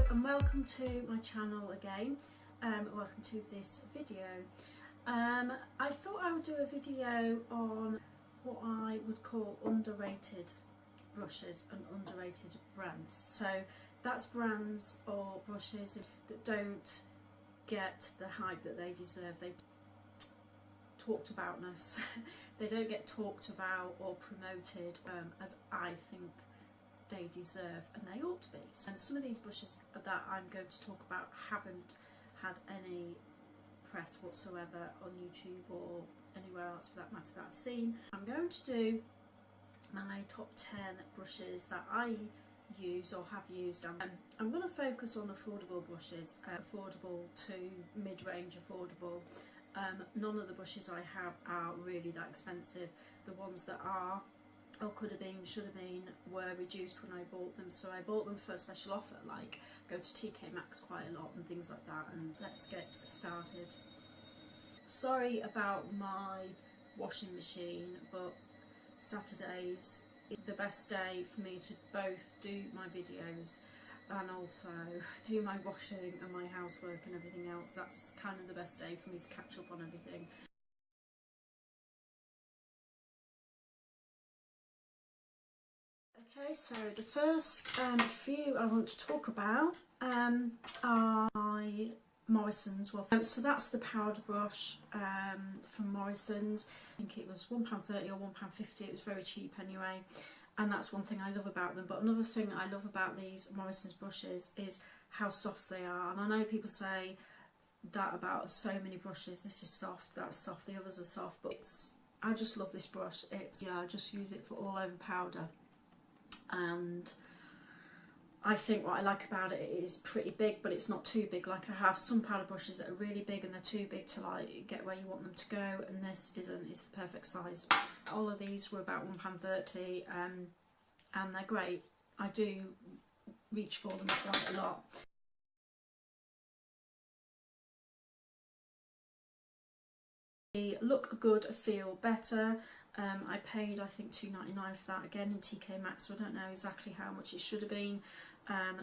and welcome to my channel again. Welcome to this video. I thought I would do a video on what I would call underrated brushes and underrated brands. So that's brands or brushes that don't get the hype that they deserve. They talked aboutness. They don't get talked about or promoted as I think they deserve, and they ought to be. And some of these brushes that I'm going to talk about haven't had any press whatsoever on YouTube or anywhere else for that matter that I've seen. I'm going to do my top 10 brushes that I use or have used. I'm going to focus on affordable brushes, affordable to mid-range affordable. None of the brushes I have are really that expensive. The ones that are, or could have been, should have been, were reduced when I bought them. So I bought them for a special offer, like go to TK Maxx quite a lot and things like that. And let's get started. Sorry about my washing machine, but Saturdays is the best day for me to both do my videos and also do my washing and my housework and everything else. That's kind of the best day for me to catch up on everything. Okay, so the first few I want to talk about are my Morrisons. So that's the powder brush from Morrisons. I think it was £1.30 or £1.50. It was very cheap anyway, and that's one thing I love about them. But another thing I love about these Morrisons brushes is how soft they are. And I know people say that about so many brushes. This is soft, that's soft, the others are soft, but I just love this brush. I just use it for all over powder. And I think what I like about it is pretty big, but it's not too big. Like, I have some powder brushes that are really big and they're too big to like get where you want them to go, and this isn't. It's the perfect size. All of these were about £1.30 and they're great. I do reach for them quite a lot. They look good, feel better. I paid, I think, £2.99 for that, again in TK Maxx, so I don't know exactly how much it should have been.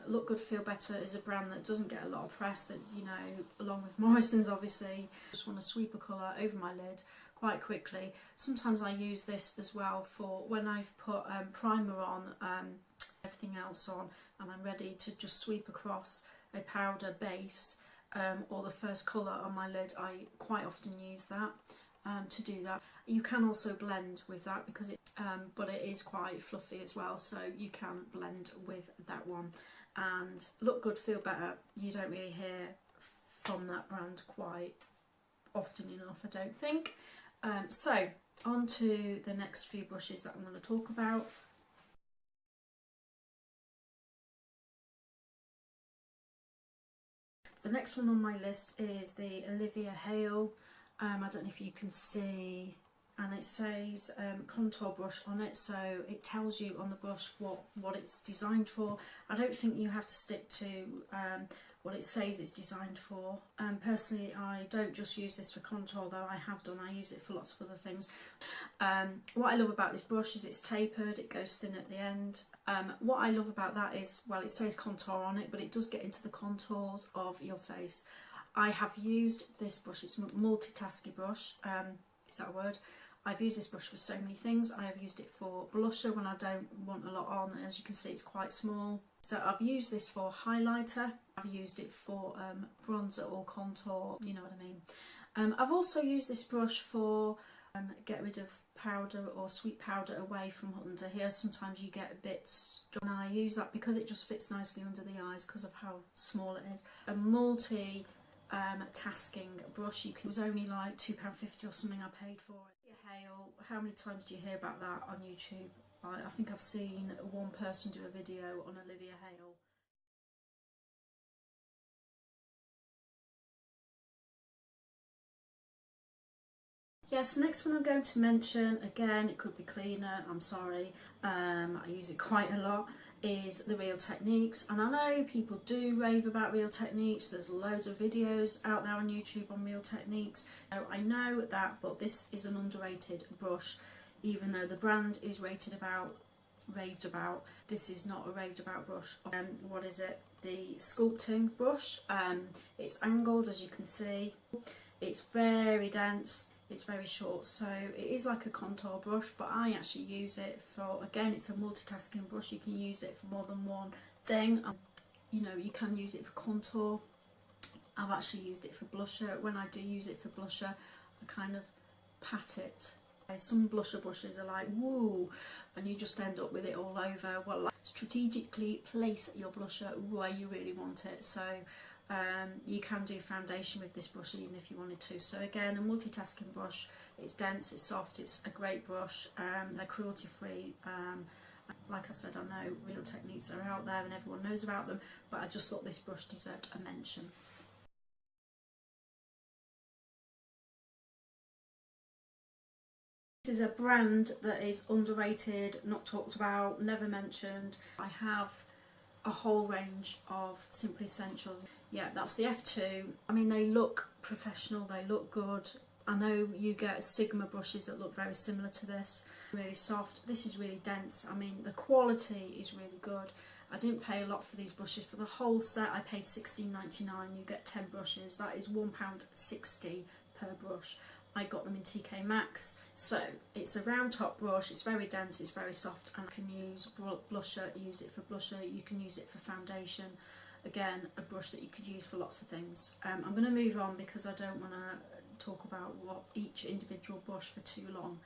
Look Good Feel Better is a brand that doesn't get a lot of press, that, you know, along with Morrisons obviously. Just want to sweep a colour over my lid quite quickly. Sometimes I use this as well for when I've put primer on, everything else on, and I'm ready to just sweep across a powder base or the first colour on my lid. I quite often use that. To do that. You can also blend with that because but it is quite fluffy as well, so you can blend with that one. And Look Good Feel Better, you don't really hear from that brand quite often enough, I don't think. So on to the next few brushes that I'm going to talk about. The next one on my list is the Olivia Hale. I don't know if you can see, and it says contour brush on it, so it tells you on the brush what it's designed for. I don't think you have to stick to what it says it's designed for. Personally, I don't just use this for contour, though I have done. I use it for lots of other things. What I love about this brush is it's tapered, it goes thin at the end. What I love about that is, well, it says contour on it, but it does get into the contours of your face. I have used this brush, it's a multitasking brush, is that a word? I've used this brush for so many things. I have used it for blusher when I don't want a lot on. As you can see, it's quite small. So I've used this for highlighter, I've used it for bronzer or contour, you know what I mean. I've also used this brush for get rid of powder or sweet powder away from under here. Sometimes you get bits, and I use that because it just fits nicely under the eyes because of how small it is. A tasking brush, it was only like £2.50 or something I paid for it. Hale, how many times do you hear about that on YouTube? I think I've seen one person do a video on Olivia Hale. Yes, next one I'm going to mention, again, it could be cleaner, I'm sorry, I use it quite a lot, is the Real Techniques. And I know people do rave about Real Techniques, there's loads of videos out there on YouTube on Real Techniques. So I know that, but this is an underrated brush, even though the brand is raved about. This is not a raved about brush. What is it? the sculpting brush. It's angled, as you can see. It's very dense, it's very short, so it is like a contour brush, but I actually use it for, again, it's a multitasking brush. You can use it for more than one thing. You know, you can use it for contour. I've actually used it for blusher. When I do use it for blusher, I kind of pat it. Some blusher brushes are like, woo, and you just end up with it all over. Well, like, strategically place your blusher where you really want it. So you can do foundation with this brush even if you wanted to. So again, a multitasking brush. It's dense, it's soft, it's a great brush. They're cruelty free. Like I said, I know Real Techniques are out there and everyone knows about them, but I just thought this brush deserved a mention. This is a brand that is underrated, not talked about, never mentioned. I have a whole range of Simply Essentials. Yeah, that's the F2. I mean, they look professional, they look good. I know you get Sigma brushes that look very similar to this. Really soft. This is really dense. I mean, the quality is really good. I didn't pay a lot for these brushes. For the whole set, I paid £16.99. You get 10 brushes. That is £1.60 per brush. I got them in TK Maxx. So it's a round top brush, it's very dense, it's very soft, and you can use blusher, use it for blusher, you can use it for foundation. Again, a brush that you could use for lots of things. I'm going to move on because I don't want to talk about what each individual brush for too long.